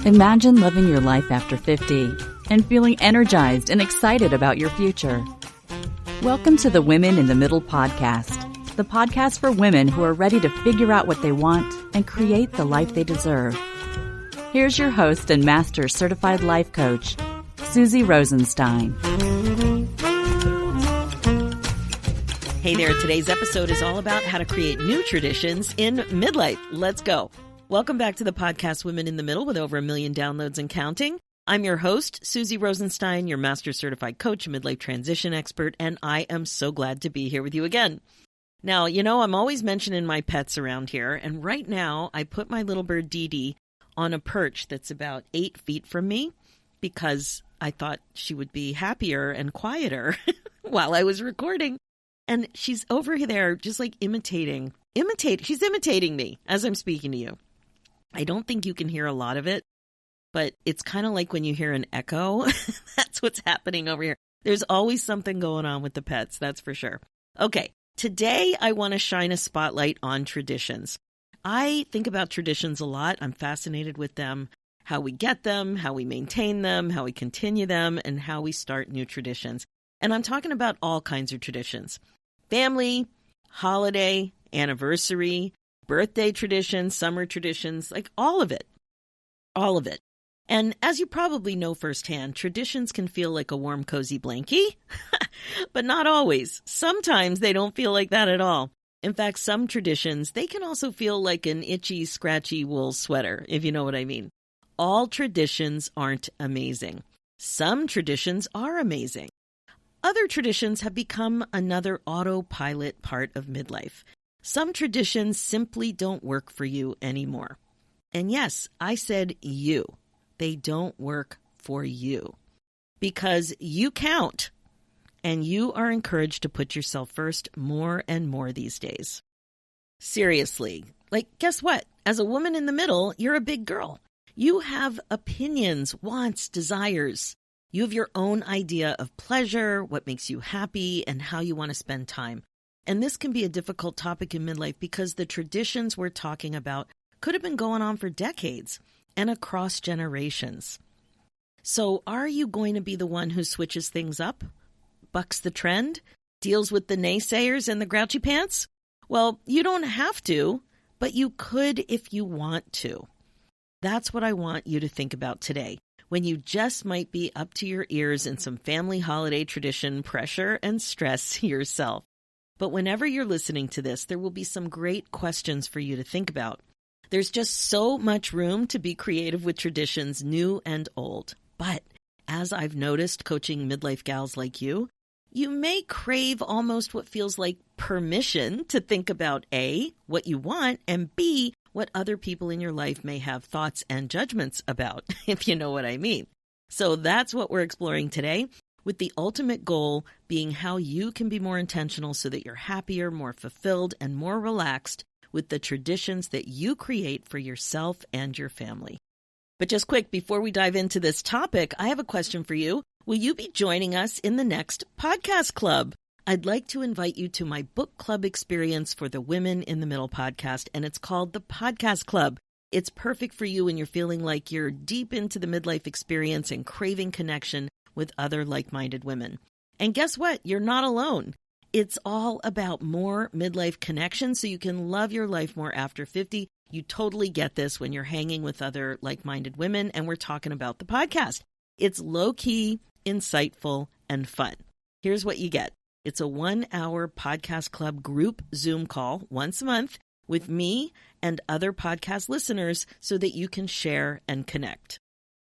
Imagine living your life after 50 and feeling energized and excited about your future. Welcome to the Women in the Middle podcast, the podcast for women who are ready to figure out what they want and create the life they deserve. Here's your host and Master Certified Life Coach, Susie Rosenstein. Hey there, today's episode is all about how to create new traditions in midlife. Let's go. Welcome back to the podcast Women in the Middle with over 1 million downloads and counting. I'm your host, Susie Rosenstein, your Master Certified Coach, midlife transition expert, and I am so glad to be here with you again. Now, I'm always mentioning my pets around here, and right now I put my little bird Dee Dee on a perch that's about 8 feet from me because I thought she would be happier and quieter while I was recording. And she's over there just like imitating. She's imitating me as I'm speaking to you. I don't think you can hear a lot of it, but it's kind of like when you hear an echo. That's what's happening over here. There's always something going on with the pets, that's for sure. Okay, today I want to shine a spotlight on traditions. I think about traditions a lot. I'm fascinated with them, how we get them, how we maintain them, how we continue them, and how we start new traditions. And I'm talking about all kinds of traditions. Family, holiday, anniversary, birthday traditions, summer traditions, like all of it. All of it. And as you probably know firsthand, traditions can feel like a warm, cozy blankie, but not always. Sometimes they don't feel like that at all. In fact, some traditions, they can also feel like an itchy, scratchy wool sweater, if you know what I mean. All traditions aren't amazing. Some traditions are amazing. Other traditions have become another autopilot part of midlife. Some traditions simply don't work for you anymore. And yes, I said you. They don't work for you. Because you count. And you are encouraged to put yourself first more and more these days. Seriously. Guess what? As a woman in the middle, you're a big girl. You have opinions, wants, desires. You have your own idea of pleasure, what makes you happy, and how you want to spend time. And this can be a difficult topic in midlife because the traditions we're talking about could have been going on for decades and across generations. So are you going to be the one who switches things up, bucks the trend, deals with the naysayers and the grouchy pants? Well, you don't have to, but you could if you want to. That's what I want you to think about today, when you just might be up to your ears in some family holiday tradition pressure and stress yourself. But whenever you're listening to this, there will be some great questions for you to think about. There's just so much room to be creative with traditions, new and old. But as I've noticed coaching midlife gals like you may crave almost what feels like permission to think about A, what you want, and B, what other people in your life may have thoughts and judgments about, if you know what I mean. So that's what we're exploring today, with the ultimate goal being how you can be more intentional so that you're happier, more fulfilled, and more relaxed with the traditions that you create for yourself and your family. But just quick, before we dive into this topic, I have a question for you. Will you be joining us in the next podcast club? I'd like to invite you to my book club experience for the Women in the Middle podcast, and it's called the Podcast Club. It's perfect for you when you're feeling like you're deep into the midlife experience and craving connection with other like-minded women. And guess what? You're not alone. It's all about more midlife connection so you can love your life more after 50. You totally get this when you're hanging with other like-minded women, and we're talking about the podcast. It's low-key, insightful, and fun. Here's what you get. It's a 1-hour podcast club group Zoom call once a month with me and other podcast listeners so that you can share and connect.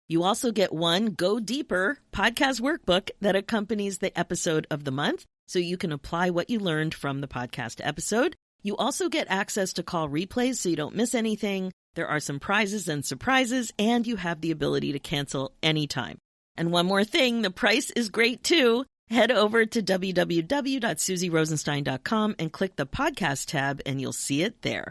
You also get one Go Deeper podcast workbook that accompanies the episode of the month so you can apply what you learned from the podcast episode. You also get access to call replays so you don't miss anything. There are some prizes and surprises, and you have the ability to cancel anytime. And one more thing, the price is great too. Head over to www.susierosenstein.com and click the podcast tab and you'll see it there.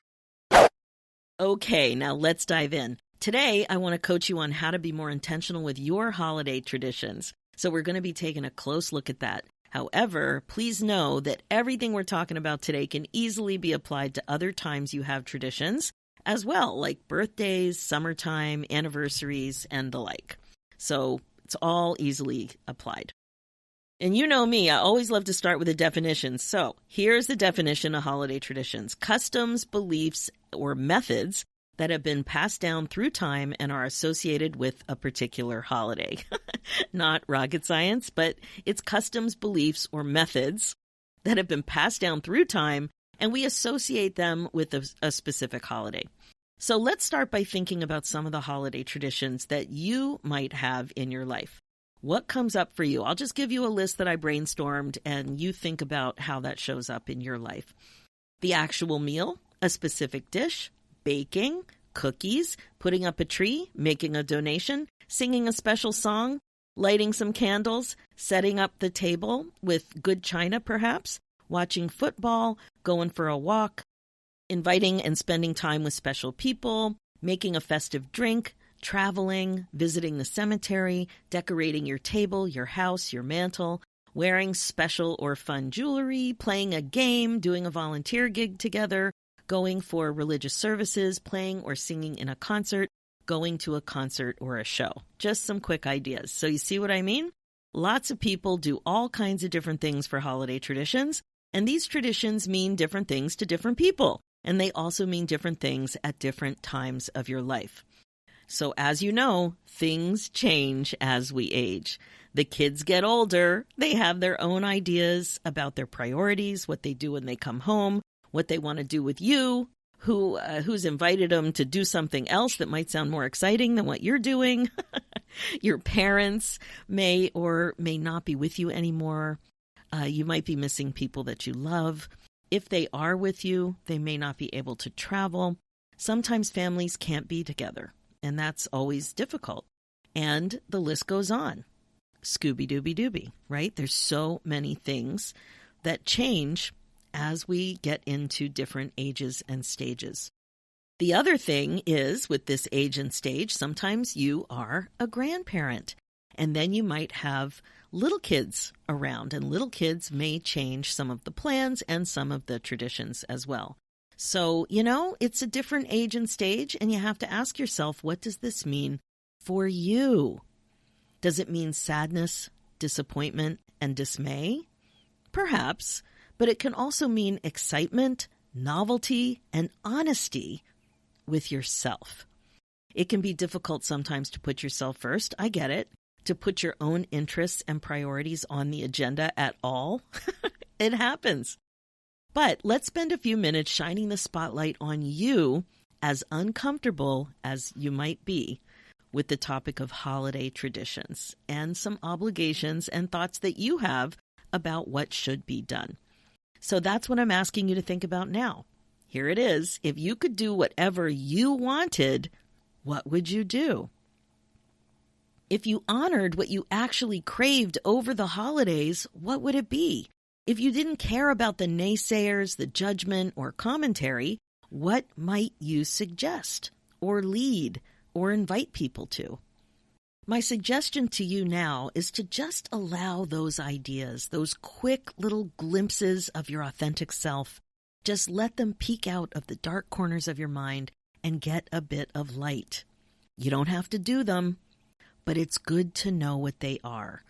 Okay, now let's dive in. Today, I want to coach you on how to be more intentional with your holiday traditions. So we're going to be taking a close look at that. However, please know that everything we're talking about today can easily be applied to other times you have traditions as well, like birthdays, summertime, anniversaries, and the like. So it's all easily applied. And you know me, I always love to start with a definition. So here's the definition of holiday traditions: customs, beliefs, or methods that have been passed down through time and are associated with a particular holiday. Not rocket science, but it's customs, beliefs, or methods that have been passed down through time, and we associate them with a specific holiday. So let's start by thinking about some of the holiday traditions that you might have in your life. What comes up for you? I'll just give you a list that I brainstormed, and you think about how that shows up in your life. The actual meal, a specific dish, baking, cookies, putting up a tree, making a donation, singing a special song, lighting some candles, setting up the table with good china perhaps, watching football, going for a walk, inviting and spending time with special people, making a festive drink, traveling, visiting the cemetery, decorating your table, your house, your mantle, wearing special or fun jewelry, playing a game, doing a volunteer gig together, going for religious services, playing or singing in a concert, going to a concert or a show. Just some quick ideas. So you see what I mean? Lots of people do all kinds of different things for holiday traditions, and these traditions mean different things to different people, and they also mean different things at different times of your life. So as you know, things change as we age. The kids get older. They have their own ideas about their priorities, what they do when they come home, what they want to do with you, who's invited them to do something else that might sound more exciting than what you're doing. Your parents may or may not be with you anymore. You might be missing people that you love. If they are with you, they may not be able to travel. Sometimes families can't be together, and that's always difficult. And the list goes on. Scooby-Dooby-Dooby, right? There's so many things that change as we get into different ages and stages. The other thing is, with this age and stage, sometimes you are a grandparent, and then you might have little kids around, and little kids may change some of the plans and some of the traditions as well. So, it's a different age and stage, and you have to ask yourself, what does this mean for you? Does it mean sadness, disappointment, and dismay? Perhaps, but it can also mean excitement, novelty, and honesty with yourself. It can be difficult sometimes to put yourself first. I get it. To put your own interests and priorities on the agenda at all. It happens. But let's spend a few minutes shining the spotlight on you, as uncomfortable as you might be, with the topic of holiday traditions and some obligations and thoughts that you have about what should be done. So that's what I'm asking you to think about now. Here it is. If you could do whatever you wanted, what would you do? If you honored what you actually craved over the holidays, what would it be? If you didn't care about the naysayers, the judgment, or commentary, what might you suggest, or lead, or invite people to? My suggestion to you now is to just allow those ideas, those quick little glimpses of your authentic self, just let them peek out of the dark corners of your mind and get a bit of light. You don't have to do them, but it's good to know what they are.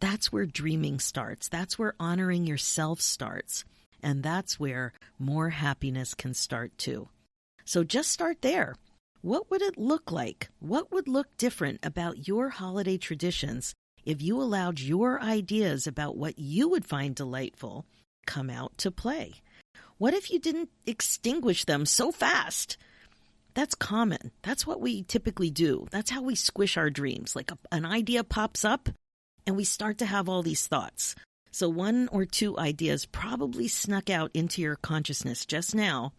That's where dreaming starts. That's where honoring yourself starts. And that's where more happiness can start too. So just start there. What would it look like? What would look different about your holiday traditions if you allowed your ideas about what you would find delightful come out to play? What if you didn't extinguish them so fast? That's common. That's what we typically do. That's how we squish our dreams. Like an idea pops up and we start to have all these thoughts. So one or two ideas probably snuck out into your consciousness just now.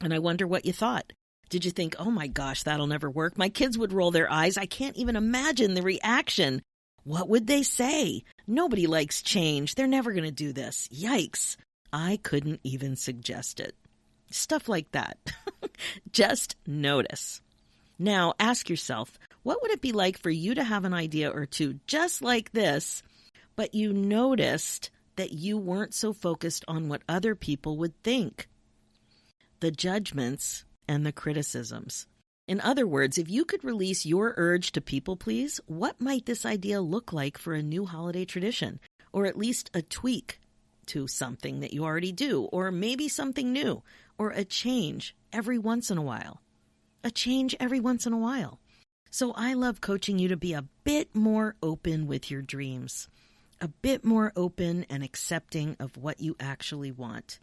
And I wonder what you thought. Did you think, oh my gosh, that'll never work? My kids would roll their eyes. I can't even imagine the reaction. What would they say? Nobody likes change. They're never going to do this. Yikes. I couldn't even suggest it. Stuff like that. Just notice. Now ask yourself, what would it be like for you to have an idea or two just like this, but you noticed that you weren't so focused on what other people would think? The judgments and the criticisms. In other words, if you could release your urge to people please, what might this idea look like for a new holiday tradition? Or at least a tweak to something that you already do, or maybe something new, or a change every once in a while. A change every once in a while. So I love coaching you to be a bit more open with your dreams, a bit more open and accepting of what you actually want.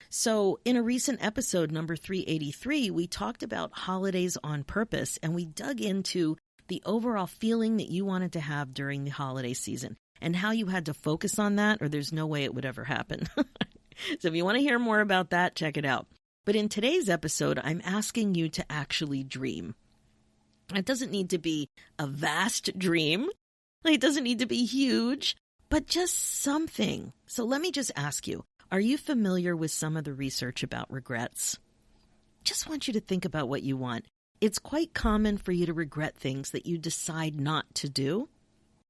So in a recent episode, number 383, we talked about holidays on purpose, and we dug into the overall feeling that you wanted to have during the holiday season and how you had to focus on that or there's no way it would ever happen. So if you want to hear more about that, check it out. But in today's episode, I'm asking you to actually dream. It doesn't need to be a vast dream. It doesn't need to be huge, but just something. So let me just ask you, are you familiar with some of the research about regrets? Just want you to think about what you want. It's quite common for you to regret things that you decide not to do.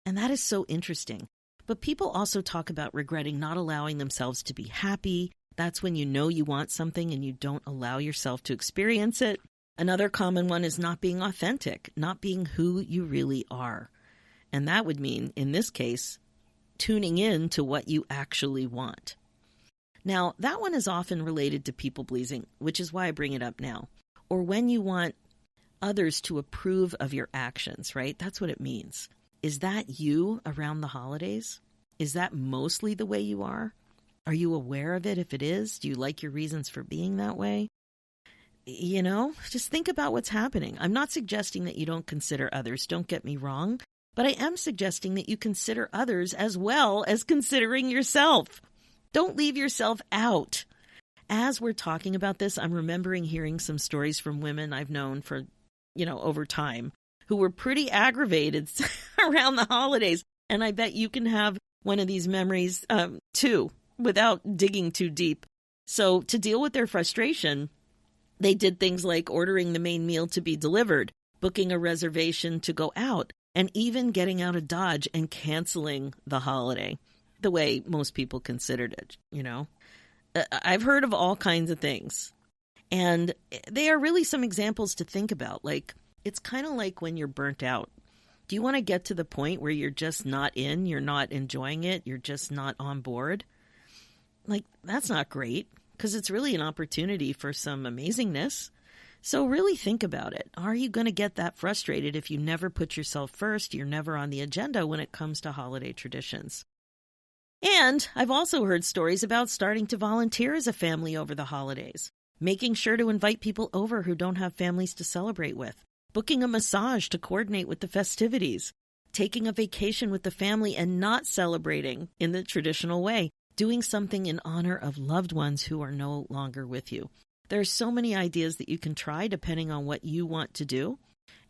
And that is so interesting. But people also talk about regretting not allowing themselves to be happy. That's when you know you want something and you don't allow yourself to experience it. Another common one is not being authentic, not being who you really are. And that would mean, in this case, tuning in to what you actually want. Now, that one is often related to people-pleasing, which is why I bring it up now. Or when you want others to approve of your actions, right? That's what it means. Is that you around the holidays? Is that mostly the way you are? Are you aware of it if it is? Do you like your reasons for being that way? You know, just think about what's happening. I'm not suggesting that you don't consider others. Don't get me wrong. But I am suggesting that you consider others as well as considering yourself. Don't leave yourself out. As we're talking about this, I'm remembering hearing some stories from women I've known for, over time who were pretty aggravated around the holidays. And I bet you can have one of these memories too, without digging too deep. So to deal with their frustration, they did things like ordering the main meal to be delivered, booking a reservation to go out, and even getting out of Dodge and canceling the holiday, the way most people considered it, I've heard of all kinds of things. And they are really some examples to think about. Like, it's kind of like when you're burnt out. Do you want to get to the point where you're just not you're not enjoying it, you're just not on board? Like, that's not great, because it's really an opportunity for some amazingness. So really think about it. Are you going to get that frustrated if you never put yourself first? You're never on the agenda when it comes to holiday traditions. And I've also heard stories about starting to volunteer as a family over the holidays, making sure to invite people over who don't have families to celebrate with, booking a massage to coordinate with the festivities, taking a vacation with the family and not celebrating in the traditional way, doing something in honor of loved ones who are no longer with you. There are so many ideas that you can try depending on what you want to do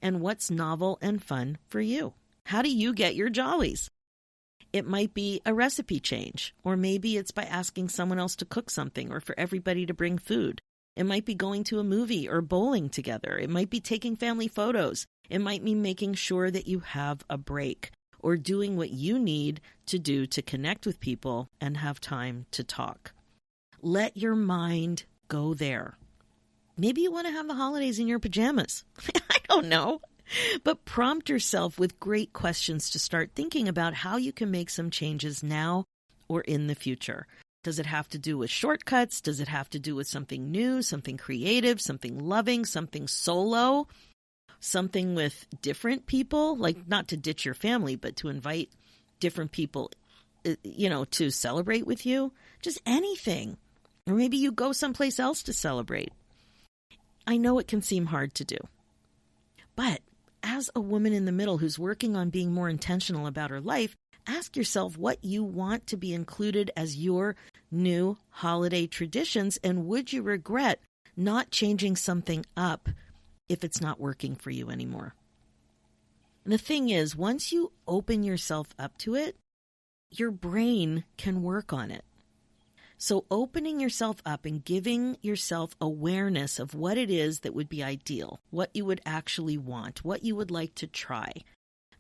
and what's novel and fun for you. How do you get your jollies? It might be a recipe change, or maybe it's by asking someone else to cook something or for everybody to bring food. It might be going to a movie or bowling together. It might be taking family photos. It might be making sure that you have a break or doing what you need to do to connect with people and have time to talk. Let your mind go there. Maybe you want to have the holidays in your pajamas. I don't know. But prompt yourself with great questions to start thinking about how you can make some changes now or in the future. Does it have to do with shortcuts? Does it have to do with something new, something creative, something loving, something solo, something with different people? Like, not to ditch your family, but to invite different people, to celebrate with you. Just anything. Or maybe you go someplace else to celebrate. I know it can seem hard to do. But as a woman in the middle who's working on being more intentional about her life, ask yourself what you want to be included as your new holiday traditions, and would you regret not changing something up if it's not working for you anymore? And the thing is, once you open yourself up to it, your brain can work on it. So opening yourself up and giving yourself awareness of what it is that would be ideal, what you would actually want, what you would like to try,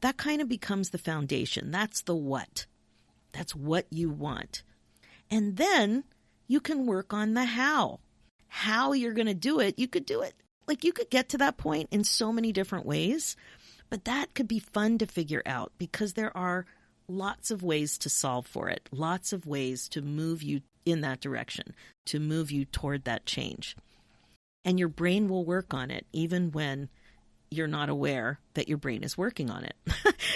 that kind of becomes the foundation. That's the what. That's what you want. And then you can work on the how. How you're going to do it, you could do it like you could get to that point in so many different ways, but that could be fun to figure out because there are lots of ways to solve for it, lots of ways to move you in that direction, to move you toward that change. And your brain will work on it even when you're not aware that your brain is working on it.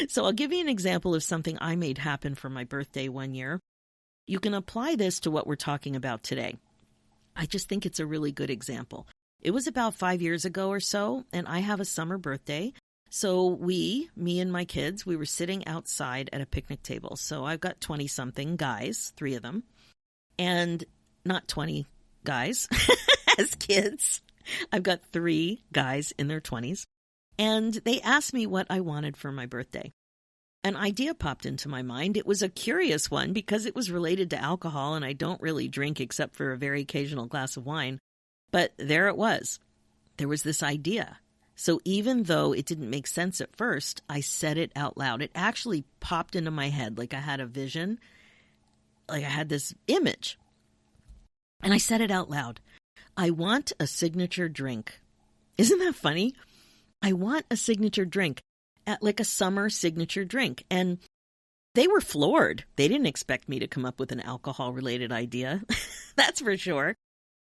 So I'll give you an example of something I made happen for my birthday one year. You can apply this to what we're talking about today. I just think it's a really good example. It was about 5 years ago or so, and I have a summer birthday. So me and my kids, we were sitting outside at a picnic table. So I've got 20-something guys, 3 of them, and not 20 guys as kids. I've got 3 guys in their 20s. And they asked me what I wanted for my birthday. An idea popped into my mind. It was a curious one because it was related to alcohol, and I don't really drink except for a very occasional glass of wine. But there it was. There was this idea. So even though it didn't make sense at first, I said it out loud. It actually popped into my head like I had a vision, like I had this image. And I said it out loud. I want a signature drink. Isn't that funny? I want a signature drink, like a summer signature drink. And they were floored. They didn't expect me to come up with an alcohol-related idea. That's for sure.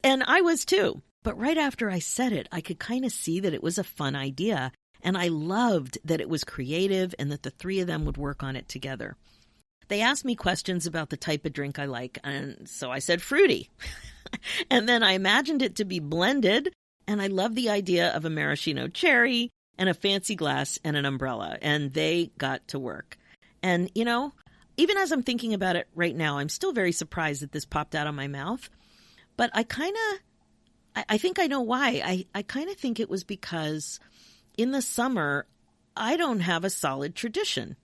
And I was too. But right after I said it, I could kind of see that it was a fun idea. And I loved that it was creative and that the 3 of them would work on it together. They asked me questions about the type of drink I like. And so I said fruity. And then I imagined it to be blended. And I love the idea of a maraschino cherry and a fancy glass and an umbrella. And they got to work. And, you know, even as I'm thinking about it right now, I'm still very surprised that this popped out of my mouth. But I think I know why. I kind of think it was because in the summer, I don't have a solid tradition.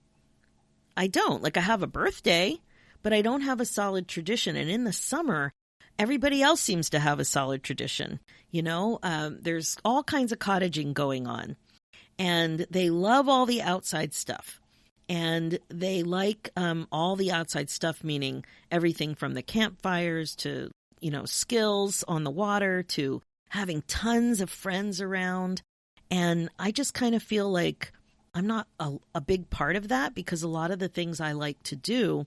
I don't. Like I have a birthday, but I don't have a solid tradition. And in the summer, everybody else seems to have a solid tradition. You know, there's all kinds of cottaging going on. And they love all the outside stuff. And they like all the outside stuff, meaning everything from the campfires to, you know, skills on the water to having tons of friends around. And I just kind of feel like I'm not a big part of that because a lot of the things I like to do,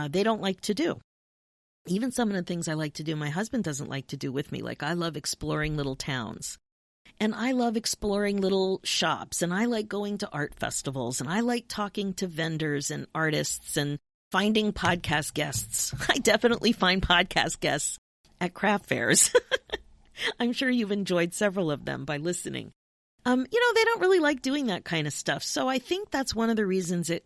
they don't like to do. Even some of the things I like to do, my husband doesn't like to do with me. Like I love exploring little towns. And I love exploring little shops. And I like going to art festivals. And I like talking to vendors and artists and finding podcast guests. I definitely find podcast guests at craft fairs. I'm sure you've enjoyed several of them by listening. You know, they don't really like doing that kind of stuff. So I think that's one of the reasons it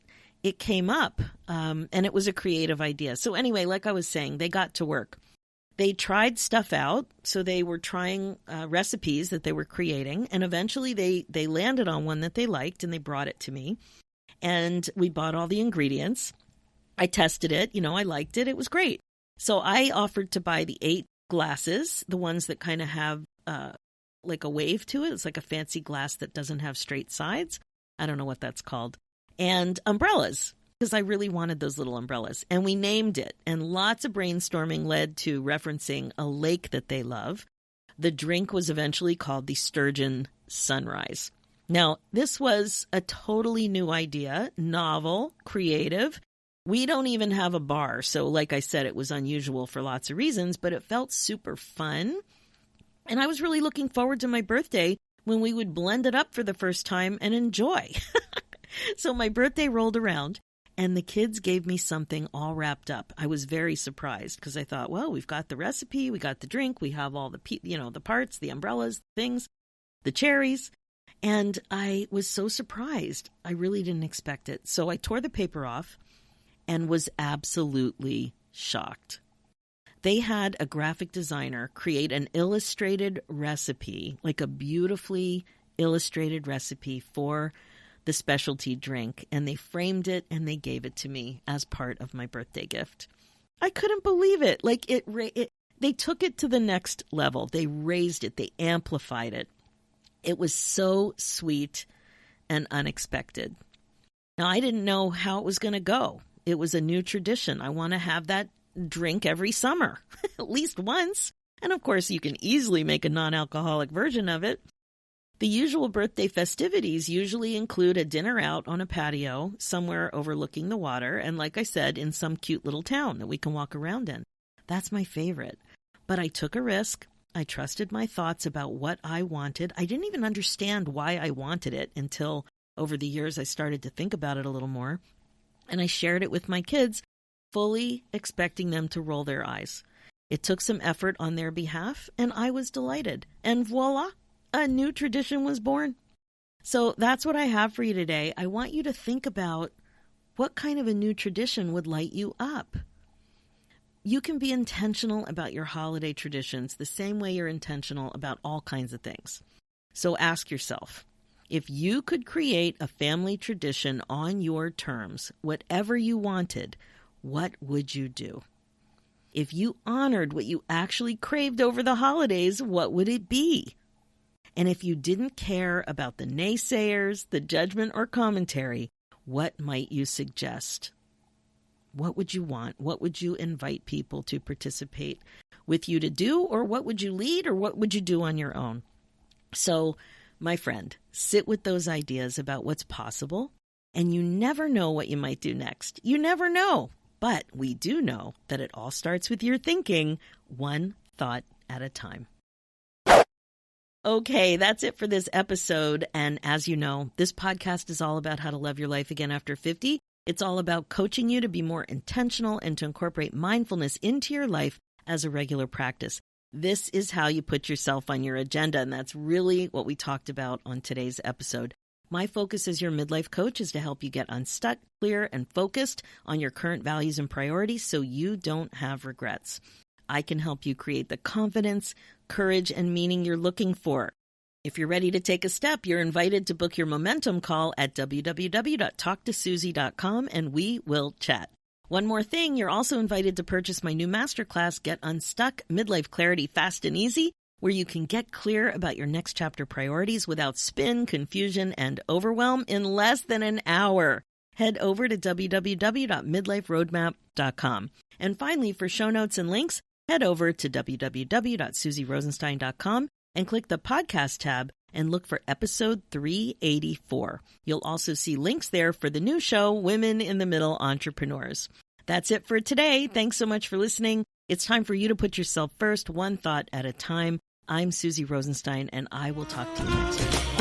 came up. And it was a creative idea. So anyway, like I was saying, they got to work. They tried stuff out. So they were trying recipes that they were creating. And eventually they landed on one that they liked and they brought it to me. And we bought all the ingredients. I tested it. You know, I liked it. It was great. So I offered to buy the 8 glasses, the ones that kind of have like a wave to it. It's like a fancy glass that doesn't have straight sides. I don't know what that's called. And umbrellas, because I really wanted those little umbrellas. And we named it. And lots of brainstorming led to referencing a lake that they love. The drink was eventually called the Sturgeon Sunrise. Now, this was a totally new idea, novel, creative. We don't even have a bar. So like I said, it was unusual for lots of reasons, but it felt super fun. And I was really looking forward to my birthday when we would blend it up for the first time and enjoy. So my birthday rolled around and the kids gave me something all wrapped up. I was very surprised because I thought, well, we've got the recipe, we got the drink, we have all the, the parts, the umbrellas, things, the cherries. And I was so surprised. I really didn't expect it. So I tore the paper off and was absolutely shocked. They had a graphic designer create an illustrated recipe, like a beautifully illustrated recipe for the specialty drink, and they framed it and they gave it to me as part of my birthday gift. I couldn't believe it. Like they took it to the next level. They raised it. They amplified it. It was so sweet and unexpected. Now, I didn't know how it was going to go. It was a new tradition. I want to have that drink every summer, at least once. And of course, you can easily make a non-alcoholic version of it. The usual birthday festivities usually include a dinner out on a patio somewhere overlooking the water, and like I said, in some cute little town that we can walk around in. That's my favorite. But I took a risk. I trusted my thoughts about what I wanted. I didn't even understand why I wanted it until over the years I started to think about it a little more. And I shared it with my kids, fully expecting them to roll their eyes. It took some effort on their behalf, and I was delighted. And voila! A new tradition was born. So that's what I have for you today. I want you to think about what kind of a new tradition would light you up. You can be intentional about your holiday traditions the same way you're intentional about all kinds of things. So ask yourself, if you could create a family tradition on your terms, whatever you wanted, what would you do? If you honored what you actually craved over the holidays, what would it be? And if you didn't care about the naysayers, the judgment, or commentary, what might you suggest? What would you want? What would you invite people to participate with you to do? Or what would you lead? Or what would you do on your own? So, my friend, sit with those ideas about what's possible. And you never know what you might do next. You never know. But we do know that it all starts with your thinking, one thought at a time. Okay, that's it for this episode. And as you know, this podcast is all about how to love your life again after 50. It's all about coaching you to be more intentional and to incorporate mindfulness into your life as a regular practice. This is how you put yourself on your agenda, and that's really what we talked about on today's episode. My focus as your midlife coach is to help you get unstuck, clear, and focused on your current values and priorities so you don't have regrets. I can help you create the confidence, courage, and meaning you're looking for. If you're ready to take a step, you're invited to book your momentum call at www.talktosusie.com, and we will chat. One more thing, you're also invited to purchase my new masterclass, Get Unstuck, Midlife Clarity Fast and Easy, where you can get clear about your next chapter priorities without spin, confusion, and overwhelm in less than an hour. Head over to www.midliferoadmap.com. And finally, for show notes and links, head over to www.susierosenstein.com and click the podcast tab and look for episode 384. You'll also see links there for the new show, Women in the Middle Entrepreneurs. That's it for today. Thanks so much for listening. It's time for you to put yourself first, one thought at a time. I'm Susie Rosenstein, and I will talk to you next week.